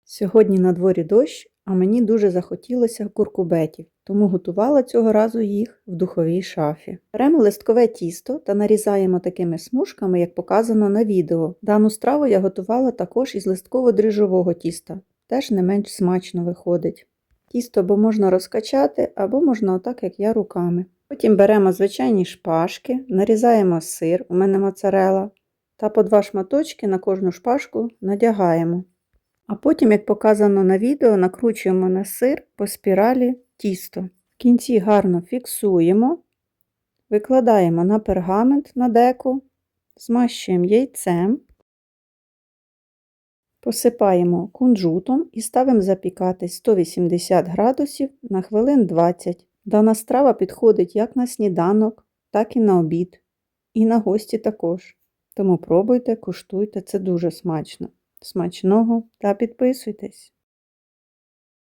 Сьогодні на дворі дощ, а мені дуже захотілося куркубетів, тому готувала цього разу їх в духовій шафі. Беремо листкове тісто та нарізаємо такими смужками, як показано на відео. Дану страву я готувала також із листково-дріжджового тіста, теж не менш смачно виходить. Тісто або можна розкачати, або можна отак, як я, руками. Потім беремо звичайні шпажки, нарізаємо сир, у мене моцарелла, та по 2 шматочки на кожну шпажку надягаємо. А потім, як показано на відео, накручуємо на сир по спіралі тісто. В кінці гарно фіксуємо, викладаємо на пергамент на деко, змащуємо яйцем, посипаємо кунжутом і ставимо запікати 180 градусів на хвилин 20. Дана страва підходить як на сніданок, так і на обід. І на гості також. Тому пробуйте, куштуйте, це дуже смачно. Смачного та підписуйтесь!